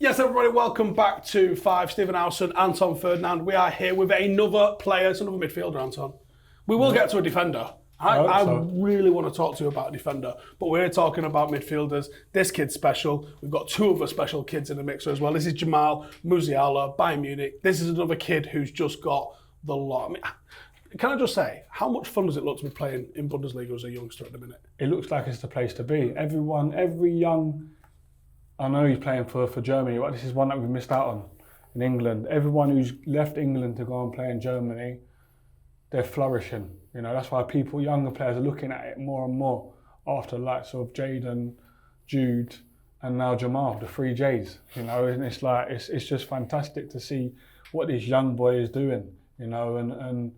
Yes, everybody, welcome back to 5. Stephen Howson, Anton, Ferdinand. We are here with another player. It's another midfielder, Anton. We will get to a defender. I really want to talk to you about a defender, but we're talking about midfielders. This kid's special. We've got two other special kids in the mixer as well. This is Jamal Musiala, Bayern Munich. This is another kid who's just got the lot. I mean, can I just say, how much fun does it look to be playing in Bundesliga as a youngster at the minute? It looks like it's the place to be. Every young, I know he's playing for Germany, but this is one that we've missed out on in England. Everyone who's left England to go and play in Germany, they're flourishing. You know, that's why younger players are looking at it more and more after the likes of Jaden, Jude, and now Jamal, the 3 Js. You know, and it's like, it's just fantastic to see what this young boy is doing, you know, and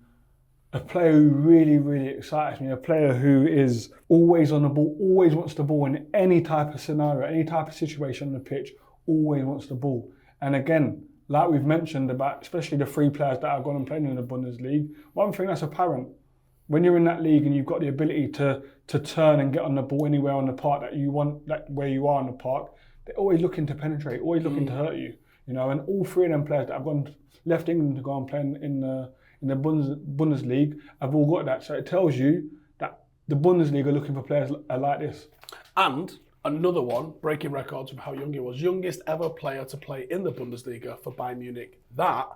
a player who really, really excites me, a player who is always on the ball, always wants the ball in any type of scenario, any type of situation on the pitch, always wants the ball. And again, like we've mentioned about, especially the 3 players that have gone and played in the Bundesliga, one thing that's apparent, when you're in that league and you've got the ability to turn and get on the ball anywhere on the park that you want, like where you are on the park, they're always looking to penetrate, always looking to hurt you. You know, and all 3 of them players that have left England to go and play in the Bundesliga have all got that. So it tells you that the Bundesliga are looking for players like this. And another one, breaking records of how young he was. Youngest ever player to play in the Bundesliga for Bayern Munich. That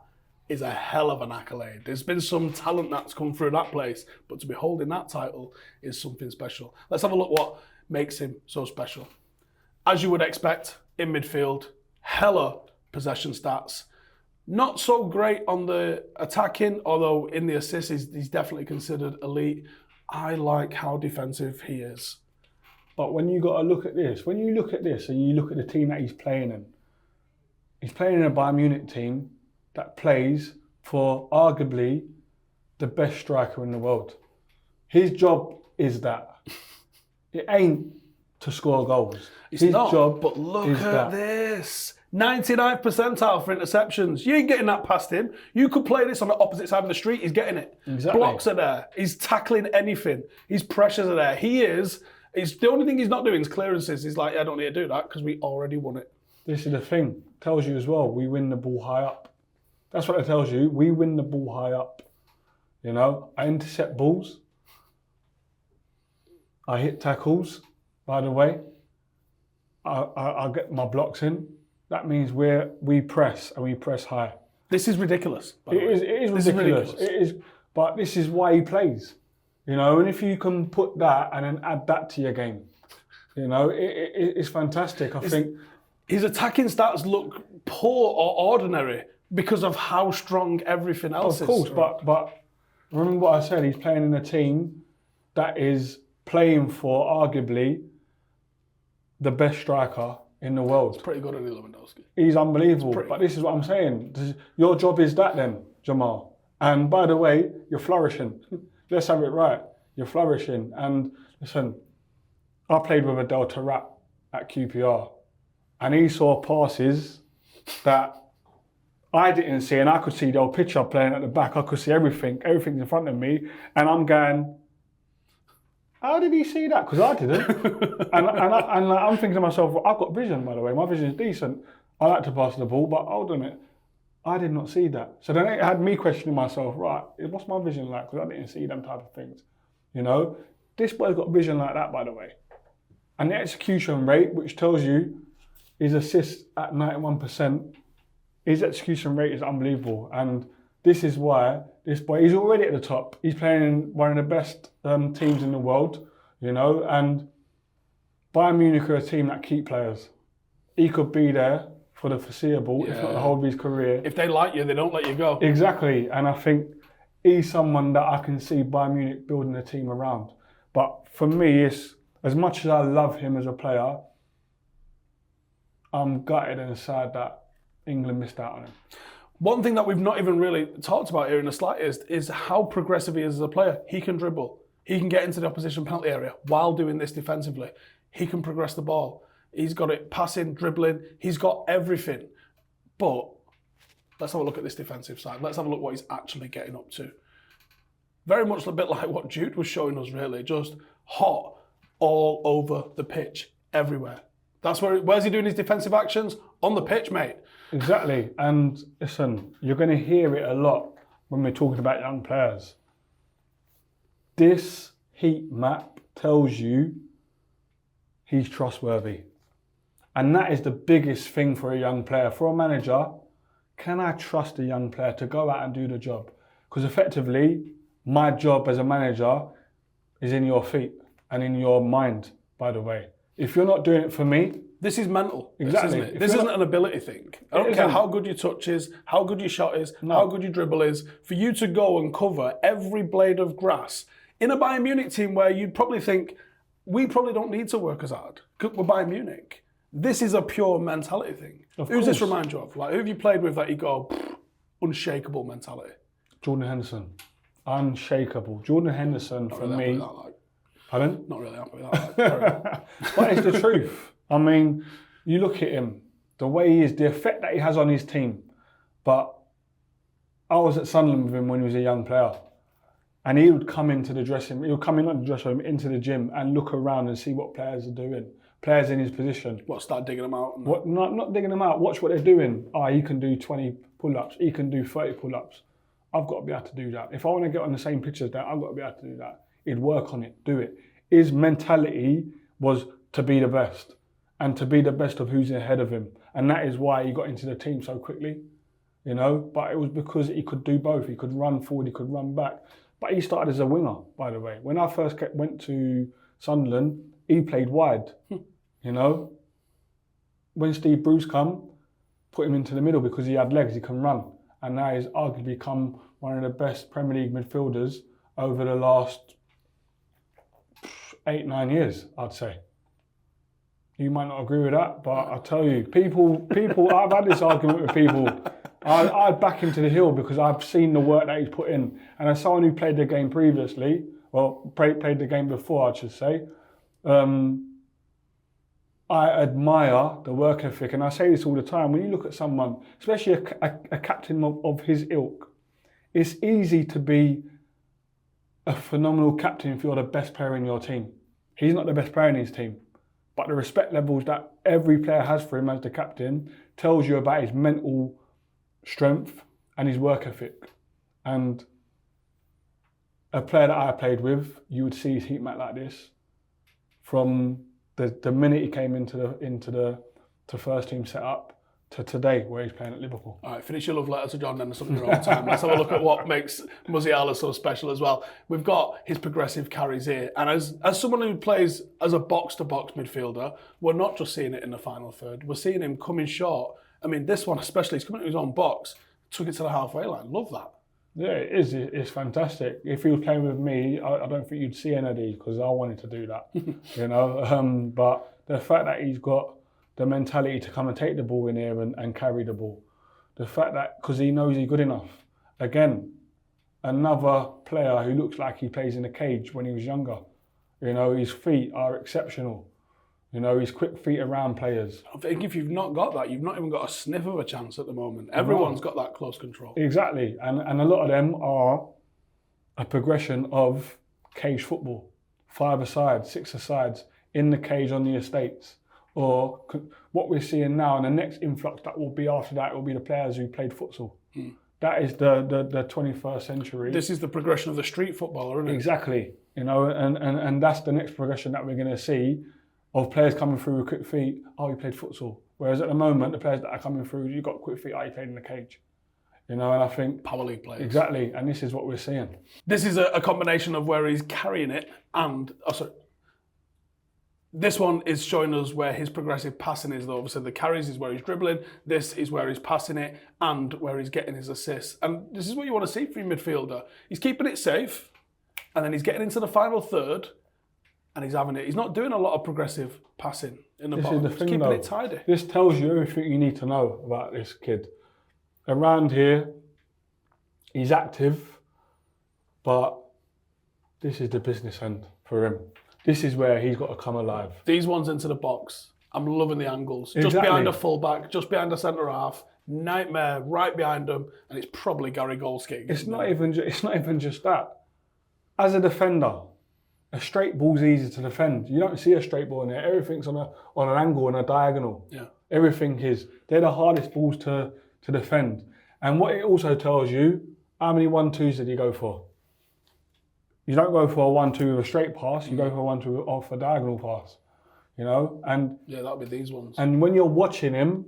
is a hell of an accolade. There's been some talent that's come through that place, but to be holding that title is something special. Let's have a look what makes him so special. As you would expect, in midfield, hella possession stats. Not so great on the attacking, although in the assists he's definitely considered elite. I like how defensive he is. But when you got to look at this, and you look at the team that he's playing in a Bayern Munich team that plays for arguably the best striker in the world. His job is that. It ain't to score goals. It's His not, job but look is at that. this. 99th percentile for interceptions. You ain't getting that past him. You could play this on the opposite side of the street, he's getting it. Exactly. Blocks are there. He's tackling anything. His pressures are there. It's the only thing he's not doing is clearances. He's like, I don't need to do that because we already won it. This is the thing. Tells you as well, we win the ball high up. That's what it tells you. We win the ball high up. You know, I intercept balls. I hit tackles, by the way. I get my blocks in. That means we press and we press high. This is ridiculous. It is ridiculous. It is, but this is why he plays. You know, and if you can put that and then add that to your game, you know, it's fantastic. I think his attacking stats look poor or ordinary because of how strong everything else is. Of course, but remember what I said. He's playing in a team that is playing for arguably the best striker in the world. It's pretty good at Lewandowski. He's unbelievable. But this is what I'm saying. Your job is that then, Jamal. And by the way, you're flourishing. Let's have it right. You're flourishing. And listen, I played with a Delta Rat at QPR, and he saw passes that I didn't see, and I could see the old pitcher playing at the back. I could see everything's in front of me, and I'm going, how did he see that? Because I didn't. and I'm thinking to myself, well, I've got vision, by the way. My vision is decent. I like to pass the ball, but hold on a minute. I did not see that. So then it had me questioning myself, right, what's my vision like? Because I didn't see them type of things. You know, this boy's got vision like that, by the way. And the execution rate, which tells you his assists at 91%, his execution rate is unbelievable. And this is why this boy, he's already at the top. He's playing in one of the best teams in the world, you know, and Bayern Munich are a team that keep players. He could be there for the foreseeable, if not the whole of his career. If they like you, they don't let you go. Exactly, and I think he's someone that I can see Bayern Munich building a team around. But for me, it's, as much as I love him as a player, I'm gutted and sad that England missed out on him. One thing that we've not even really talked about here in the slightest is how progressive he is as a player. He can dribble. He can get into the opposition penalty area while doing this defensively. He can progress the ball. He's got it passing, dribbling. He's got everything. But let's have a look at this defensive side. Let's have a look what he's actually getting up to. Very much a bit like what Jude was showing us, really. Just hot all over the pitch, everywhere. That's where's he doing his defensive actions? On the pitch, mate. Exactly. And listen, you're going to hear it a lot when we're talking about young players. This heat map tells you he's trustworthy. And that is the biggest thing for a young player. For a manager, can I trust a young player to go out and do the job? Because effectively, my job as a manager is in your feet and in your mind, by the way. If you're not doing it for me... This is mental. Exactly. This, isn't it? This isn't an ability thing. I don't care how good your touch is, how good your shot is, how good your dribble is. For you to go and cover every blade of grass in a Bayern Munich team where you'd probably think, we probably don't need to work as hard. We're Bayern Munich. This is a pure mentality thing. Who's this remind you of? Like, who have you played with that you go, unshakable mentality? Jordan Henderson. Unshakable. Jordan Henderson, for me... Pardon? Not really happy with that. But it's the truth. I mean, you look at him, the way he is, the effect that he has on his team. But I was at Sunderland with him when he was a young player. And he would come into the dressing room, into the gym and look around and see what players are doing. Players in his position. What, start digging them out? Not digging them out, watch what they're doing. He can do 20 pull-ups, he can do 30 pull-ups. I've got to be able to do that. If I want to get on the same pitch as that, I've got to be able to do that. He'd work on it, do it. His mentality was to be the best and to be the best of who's ahead of him. And that is why he got into the team so quickly, but it was because he could do both. He could run forward, he could run back. But he started as a winger, by the way. When I first went to Sunderland, he played wide, When Steve Bruce come, put him into the middle because he had legs, he can run. And now he's arguably become one of the best Premier League midfielders over the last 8-9 years, I'd say. You might not agree with that, but I'll tell you, people, I've had this argument with people. I'd back him to the hill because I've seen the work that he's put in. And as someone who played the game previously, played the game before, I should say, I admire the work ethic. And I say this all the time, when you look at someone, especially a captain of his ilk, it's easy to be a phenomenal captain if you're the best player in your team. He's not the best player in his team. But the respect levels that every player has for him as the captain tells you about his mental strength and his work ethic. And a player that I played with, you would see his heat map like this from the minute he came into the first team setup to today, where he's playing at Liverpool. All right, finish your love letter to John then or something your own time. Let's have a look at what makes Musiala so special as well. We've got his progressive carries here. And as someone who plays as a box-to-box midfielder, we're not just seeing it in the final third. We're seeing him coming short. I mean, this one especially, he's coming to his own box, took it to the halfway line. Love that. Yeah, it is. It's fantastic. If he was playing with me, I don't think you'd see any of these because I wanted to do that, But the fact that he's got the mentality to come and take the ball in here and carry the ball. The fact that, because he knows he's good enough. Again, another player who looks like he plays in a cage when he was younger. His feet are exceptional. His quick feet around players. I think if you've not got that, you've not even got a sniff of a chance at the moment. Everyone's got that close control. Exactly. And a lot of them are a progression of cage football. 5-a-side, 6-a-sides, in the cage on the estates. Or what we're seeing now, and the next influx that will be after that will be the players who played futsal. That is the 21st century. This is the progression of the street footballer, isn't it? Exactly. And that's the next progression that we're going to see of players coming through with quick feet. Oh, he played futsal. Whereas at the moment, the players that are coming through, you've got quick feet. Oh, he played in the cage. And I think Power League players. Exactly. And this is what we're seeing. This is a combination of where he's carrying it and this one is showing us where his progressive passing is, though. Obviously, the carries is where he's dribbling. This is where he's passing it and where he's getting his assists. And this is what you want to see from your midfielder. He's keeping it safe, and then he's getting into the final third, and he's having it. He's not doing a lot of progressive passing in the bottom. He's keeping it tidy. This tells you everything you need to know about this kid. Around here, he's active, but this is the business end for him. This is where he's got to come alive. These ones into the box. I'm loving the angles. Exactly. Just behind a fullback, just behind a centre half, nightmare right behind him, and it's probably Gary Goldsky. It's not even just that. As a defender, a straight ball's easy to defend. You don't see a straight ball in there. Everything's on an angle and a diagonal. Yeah. Everything is. They're the hardest balls to defend. And what it also tells you, how many 1-2s did you go for? You don't go for a 1-2 with a straight pass. You go for a 1-2 off a diagonal pass. You know, and yeah, that'll be these ones. And when you're watching him,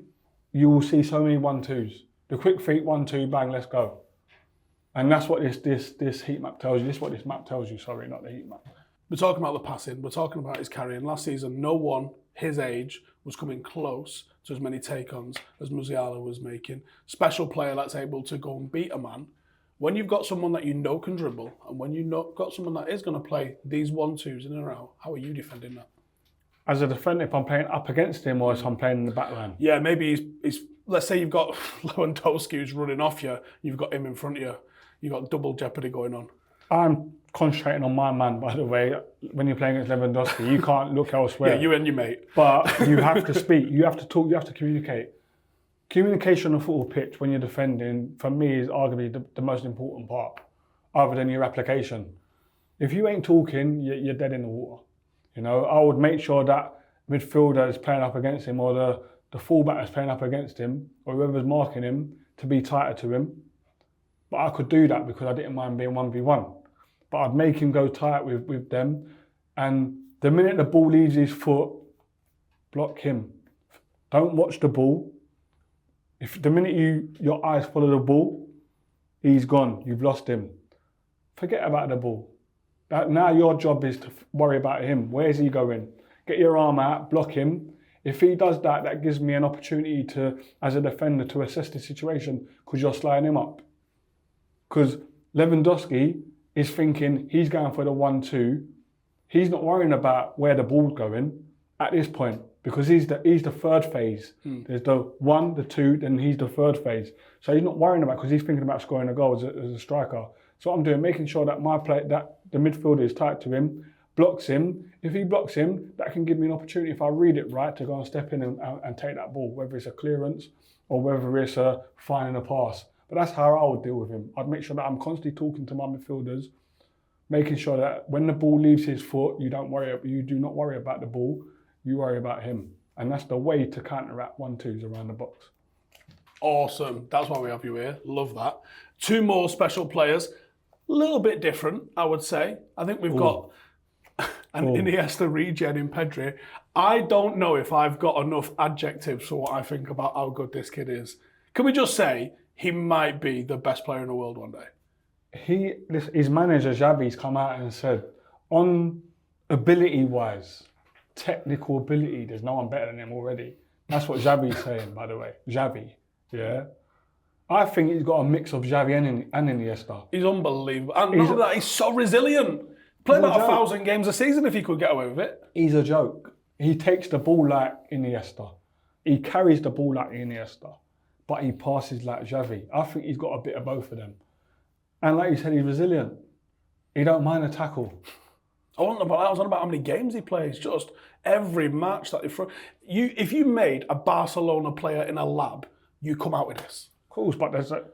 you will see so many 1-2s. The quick feet, 1-2, bang, let's go. And that's what this heat map tells you. This is what this map tells you. Sorry, not the heat map. We're talking about the passing. We're talking about his carrying. Last season, no one his age was coming close to as many take-ons as Musiala was making. Special player that's able to go and beat a man. When you've got someone that you know can dribble, and when you've got someone that is going to play these 1-2s in and out, how are you defending that? As a defender, if I'm playing up against him or if I'm playing in the back line? Yeah, maybe he's let's say you've got Lewandowski who's running off you, you've got him in front of you, you've got double jeopardy going on. I'm concentrating on my man, by the way. When you're playing against Lewandowski, you can't look elsewhere. Yeah, you and your mate. But you have to speak, you have to talk, you have to communicate. Communication on a football pitch when you're defending, for me, is arguably the most important part, other than your application. If you ain't talking, you're dead in the water. You know, I would make sure that midfielder is playing up against him, or the fullback is playing up against him, or whoever's marking him, to be tighter to him. But I could do that because I didn't mind being 1v1. But I'd make him go tight with them. And the minute the ball leaves his foot, block him. Don't watch the ball. If the minute your eyes follow the ball, he's gone. You've lost him. Forget about the ball. Now your job is to worry about him. Where's he going? Get your arm out, block him. If he does that, that gives me an opportunity to, as a defender, to assess the situation because you're sliding him up. Because Lewandowski is thinking he's going for the 1-2. He's not worrying about where the ball's going at this point because he's the third phase. There's the 1, the 2, then he's the third phase. So he's not worrying about because he's thinking about scoring a goal as a striker. So what I'm doing, making sure that that the midfielder is tight to him, blocks him. If he blocks him, that can give me an opportunity, if I read it right, to go and step in and take that ball, whether it's a clearance or whether it's a finding a pass. But that's how I would deal with him. I'd make sure that I'm constantly talking to my midfielders, making sure that when the ball leaves his foot, you do not worry about the ball, you worry about him. And that's the way to counteract 1-2s around the box. Awesome. That's why we have you here. Love that. 2 more special players. A little bit different, I would say. I think we've got an Iniesta regen in Pedri. I don't know if I've got enough adjectives for what I think about how good this kid is. Can we just say he might be the best player in the world one day? His manager, Xavi's come out and said, on ability-wise, technical ability, there's no one better than him already. That's what Xavi's saying, by the way. Xavi, yeah? I think he's got a mix of Xavi and Iniesta. He's unbelievable. And not only that, he's so resilient. Play about 1,000 games a season if he could get away with it. He's a joke. He takes the ball like Iniesta. He carries the ball like Iniesta. But he passes like Xavi. I think he's got a bit of both of them. And like you said, he's resilient. He don't mind a tackle. I was on about how many games he plays. Just every match that if you made a Barcelona player in a lab, you come out with this. Of course, but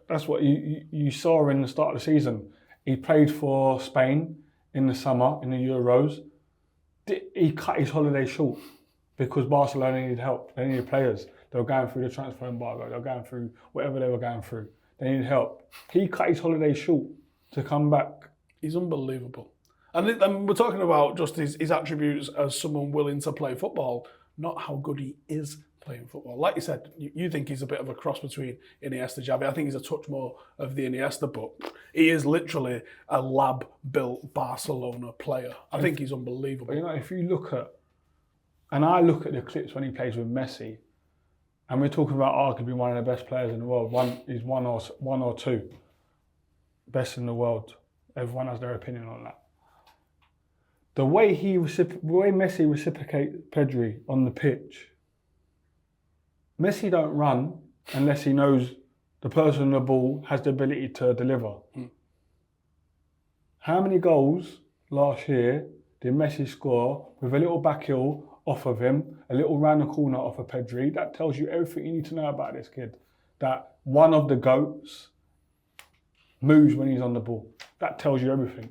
that's what you saw in the start of the season. He played for Spain in the summer, in the Euros. He cut his holiday short because Barcelona needed help. They needed players. They were going through the transfer embargo. They were going through whatever they were going through. They needed help. He cut his holiday short to come back. He's unbelievable. And we're talking about just his attributes as someone willing to play football, not how good he is playing football. Like you said, you think he's a bit of a cross between Iniesta and Xavi. I think he's a touch more of the Iniesta, but he is literally a lab-built Barcelona player. I think he's unbelievable. You know, if you look at, and I look at the clips when he plays with Messi, and we're talking about arguably one of the best players in the world. One or two best in the world. Everyone has their opinion on that. The way Messi reciprocates Pedri on the pitch. Messi don't run unless he knows the person on the ball has the ability to deliver. How many goals last year did Messi score with a little back heel off of him, a little round the corner off of Pedri? That tells you everything you need to know about this kid. That one of the GOATs moves when he's on the ball. That tells you everything.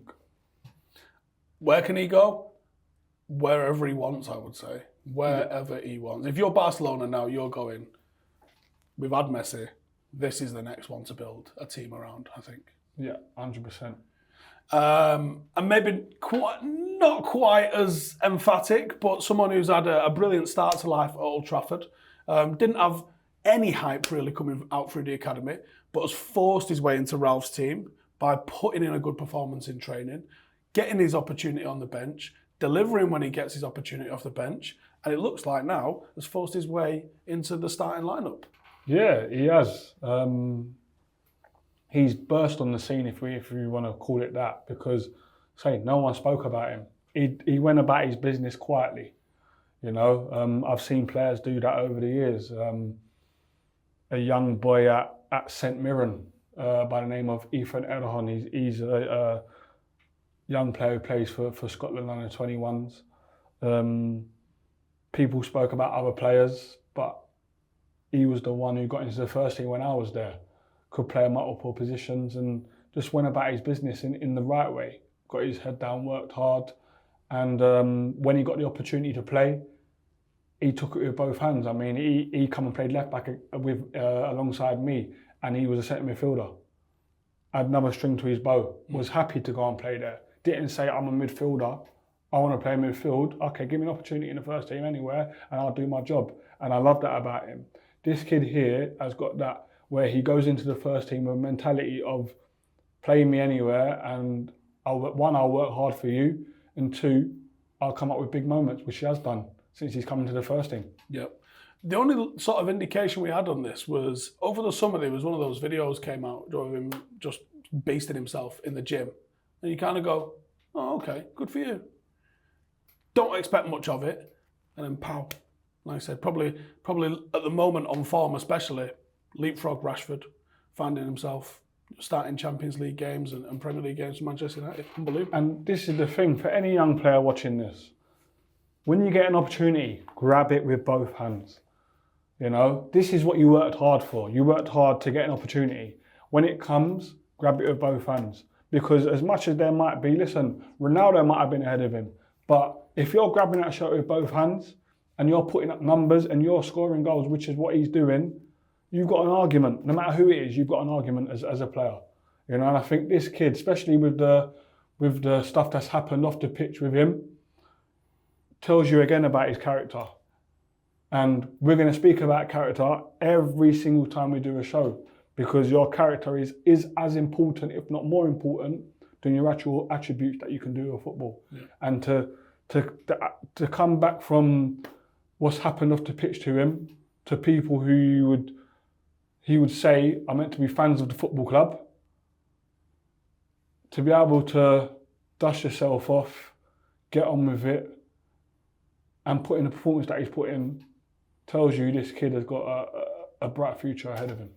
Where can he go? Wherever he wants, I would say. Wherever he wants. If you're Barcelona now, you're going, we've had Messi. This is the next one to build a team around, I think. Yeah, 100%. And maybe not quite as emphatic, but someone who's had a brilliant start to life at Old Trafford. Didn't have any hype really coming out through the academy, but has forced his way into Ralph's team by putting in a good performance in training, getting his opportunity on the bench, delivering when he gets his opportunity off the bench, and it looks like now has forced his way into the starting lineup. Yeah, he has. He's burst on the scene, if we want to call it that, because no one spoke about him. He went about his business quietly. I've seen players do that over the years. A young boy at St Mirren by the name of Anton. He's a young player who plays for Scotland under 21s. People spoke about other players, but he was the one who got into the first team when I was there. Could play multiple positions and just went about his business in the right way. Got his head down, worked hard, and when he got the opportunity to play, he took it with both hands. I mean, he come and played left back alongside me, and he was a centre midfielder. Had another string to his bow. Was happy to go and play there. Didn't say I'm a midfielder. I want to play midfield. Okay, give me an opportunity in the first team anywhere, and I'll do my job. And I love that about him. This kid here has got that, where he goes into the first team with a mentality of play me anywhere, and I'll work hard for you, and two, I'll come up with big moments, which he has done since he's come into the first team. Yep. The only sort of indication we had on this was over the summer there was one of those videos came out of him just beasting himself in the gym, and you kind of go, oh, okay, good for you. Don't expect much of it, and then pow. Like I said, probably at the moment on form especially, leapfrog Rashford, finding himself starting Champions League games and Premier League games for Manchester United. Unbelievable. And this is the thing, for any young player watching this, when you get an opportunity, grab it with both hands. This is what you worked hard for. You worked hard to get an opportunity. When it comes, grab it with both hands. Because as much as there might be, listen, Ronaldo might have been ahead of him, but if you're grabbing that shot with both hands and you're putting up numbers and you're scoring goals, which is what he's doing, you've got an argument. No matter who it is, you've got an argument as a player. And I think this kid, especially with the stuff that's happened off the pitch with him, tells you again about his character. And we're going to speak about character every single time we do a show, because your character is as important, if not more important, than your actual attributes that you can do with football. Yeah. And to come back from what's happened off the pitch to him, to people who he would say are meant to be fans of the football club, to be able to dust yourself off, get on with it, and put in the performance that he's put in, tells you this kid has got a bright future ahead of him.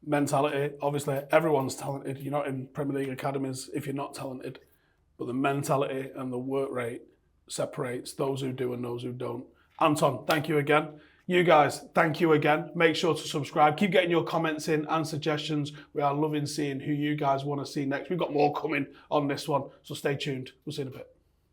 Mentality, obviously everyone's talented. You're not in Premier League academies if you're not talented, but the mentality and the work rate separates those who do and those who don't. Anton, thank you again. You guys, thank you again. Make sure to subscribe. Keep getting your comments in and suggestions. We are loving seeing who you guys want to see next. We've got more coming on this one, so stay tuned. We'll see you in a bit.